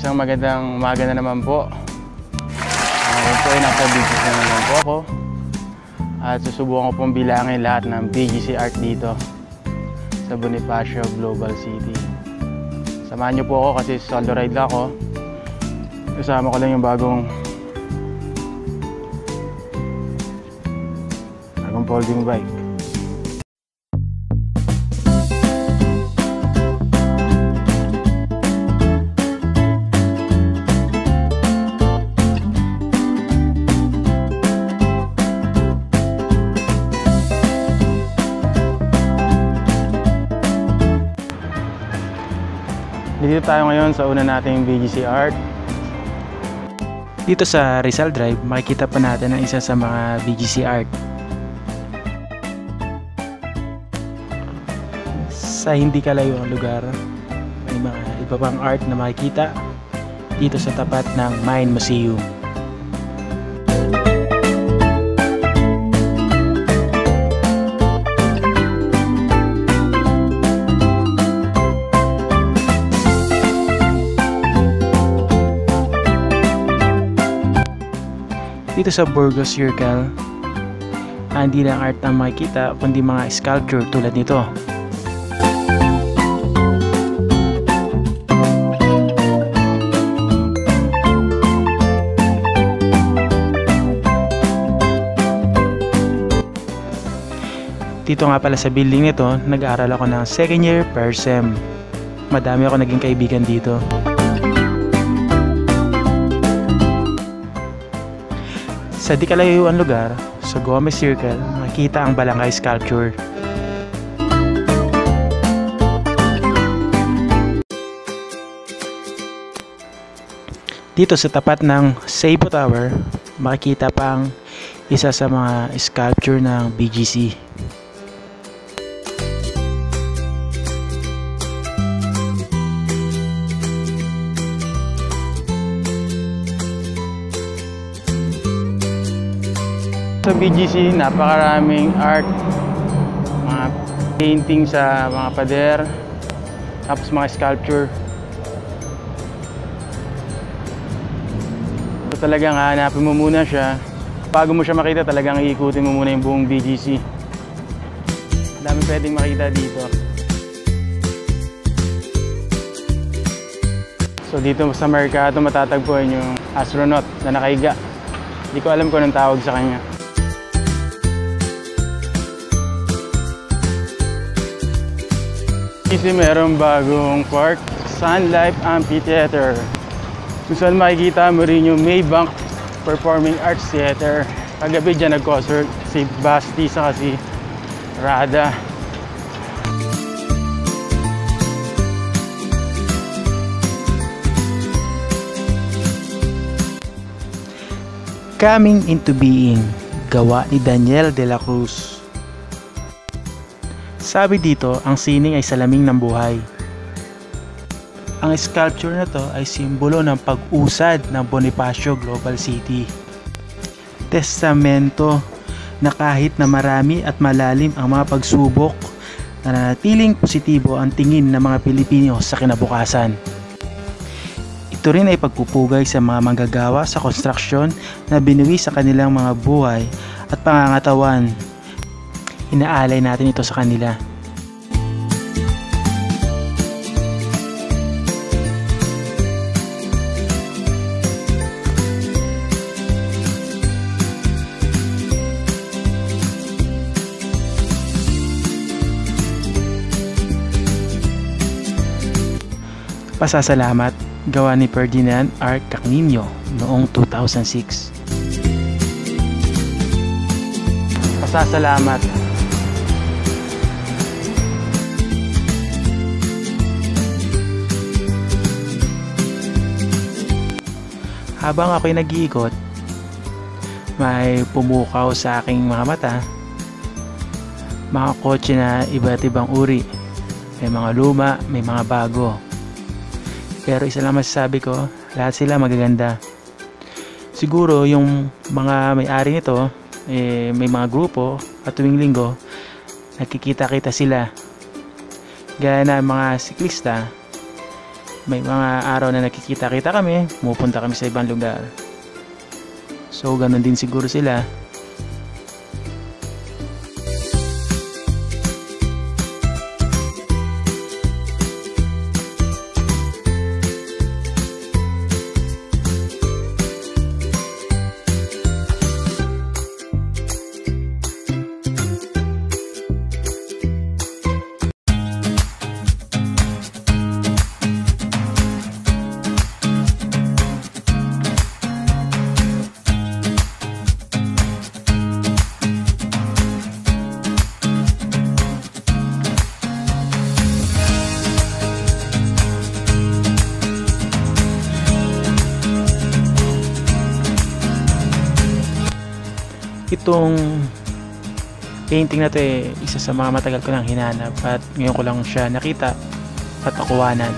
Isang magandang umaga na naman po. Ngayon po ay nasa BGC na naman po ako. At susubukan ko pong bilangin lahat ng BGC art dito sa Bonifacio Global City. Samahan niyo po ako kasi solo ride lang ako. Kasama ko lang yung bagong folding bike. Dito tayo ngayon sa una nating BGC art. Dito sa Rizal Drive, makikita pa natin ang isa sa mga BGC art. Sa hindi kalayo ang lugar, may mga iba pang art na makikita dito sa tapat ng Mine Museum. Dito sa Burgos Circle, hindi lang art ang makikita kundi mga sculpture tulad nito. Dito nga pala sa building nito, nag-aaral ako ng second year per sem. Madami ako naging kaibigan dito. Sa di kalayuan lugar, sa Gomez Circle, makikita ang Balangay Sculpture. Dito sa tapat ng Seibo Tower, makikita pa ang isa sa mga sculpture ng BGC. Sa BGC, napakaraming art, mga painting sa mga pader, tapos mga sculpture. So talagang hanapin mo muna siya. Bago mo siya makita, talagang iikutin mo muna yung buong BGC. Dami pwedeng makita dito. So dito sa Mercato matatagpuan yung astronaut na nakahiga. Hindi ko alam kung anong tawag sa kanya. Kasi merong bagong park, Sun Life Amphitheater. Kung saan makikita mo rin yung Maybank Performing Arts Theater. Kagabi dyan nag-concert si Basti sa si Rada. Coming into Being, gawa ni Daniel de la Cruz. Sabi dito, ang sining ay salamin ng buhay. Ang sculpture na to ay simbolo ng pag-usad ng Bonifacio Global City. Testamento na kahit na marami at malalim ang mga pagsubok, nananatiling positibo ang tingin ng mga Pilipino sa kinabukasan. Ito rin ay pagpupugay sa mga manggagawa sa konstruksyon na binuwi sa kanilang mga buhay at pangangatawan. Inaalay natin ito sa kanila. Pasasalamat, gawa ni Ferdinand R. Cacniño noong 2006. Pasasalamat. Habang ako'y nag-iikot, may pumukaw sa aking mga mata, mga kotse na iba't ibang uri. May mga luma, may mga bago. Pero isa lang masasabi ko, lahat sila magaganda. Siguro yung mga may-ari nito, may mga grupo at tuwing linggo, nakikita-kita sila. Gaya na mga siklista, May mga araw na nakikita-kita kami, pumupunta kami sa ibang lugar. So ganun din siguro sila. Itong painting na to isa sa mga matagal ko nang hinanap at ngayon ko lang siya nakita at nakuhanan.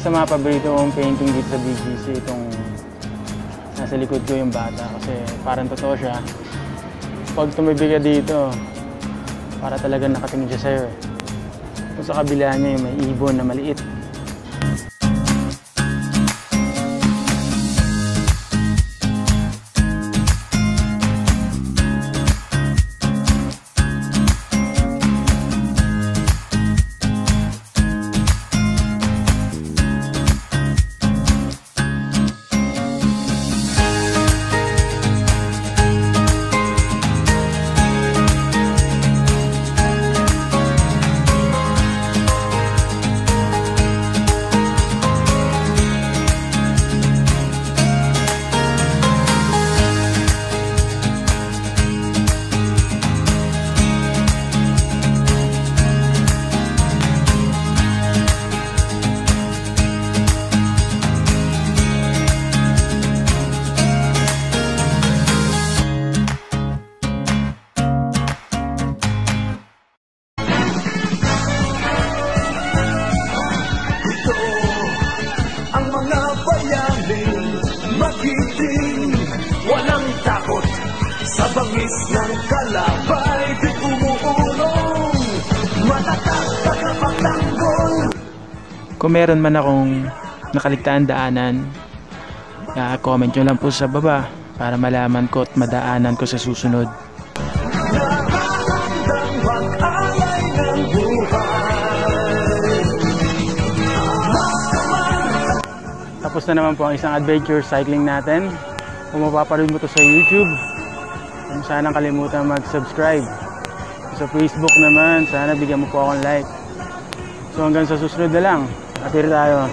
Sa mga paborito kong painting dito sa BGC, itong nasa likod ko yung bata kasi parang totoo siya. Pag tumibi ka dito, para talaga nakatingin siya sa'yo. Kung sa kabila niya yung may ibon na maliit. Walang takot sa bangis ng kalabay, di umuulong, matatak tagapagtanggol. Kung meron man akong nakaligtaan daanan, comment nyo lang po sa baba para malaman ko at madaanan ko sa susunod. Tapos na naman po ang isang adventure cycling natin. Kung mapapanood mo to sa YouTube, kung sana kalimutan mag-subscribe. Sa Facebook naman, sana bigyan mo po akong like. So hanggang sa susunod na lang. Apir tayo.